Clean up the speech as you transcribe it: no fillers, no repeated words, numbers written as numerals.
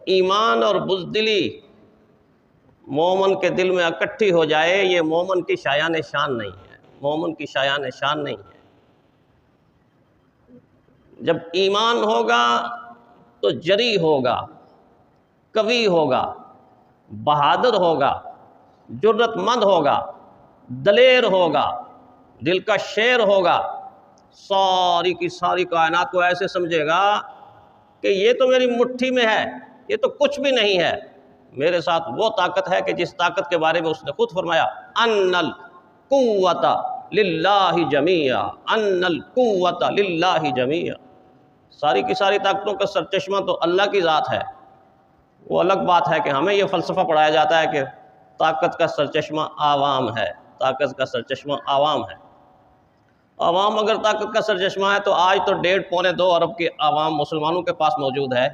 ایمان اور بزدلی مومن کے دل میں اکٹھی ہو جائے، یہ مومن کی شایان شان نہیں ہے، مومن کی شایان شان نہیں ہے۔ جب ایمان ہوگا تو جری ہوگا، قوی ہوگا، بہادر ہوگا، جرأت مند ہوگا، دلیر ہوگا، دل کا شیر ہوگا، ساری کی ساری کائنات کو ایسے سمجھے گا کہ یہ تو میری مٹھی میں ہے، یہ تو کچھ بھی نہیں ہے، میرے ساتھ وہ طاقت ہے کہ جس طاقت کے بارے میں اس نے خود فرمایا ان القوۃ للہ جمیعا، ان القوۃ للہ جمیعا، ساری کی ساری طاقتوں کا سرچشمہ تو اللہ کی ذات ہے۔ وہ الگ بات ہے کہ ہمیں یہ فلسفہ پڑھایا جاتا ہے کہ طاقت کا سرچشمہ عوام ہے، طاقت کا سرچشمہ عوام ہے۔ عوام اگر طاقت کا سرچشمہ ہے تو آج تو 1.5 پونے 2 ارب کے عوام مسلمانوں کے پاس موجود ہے۔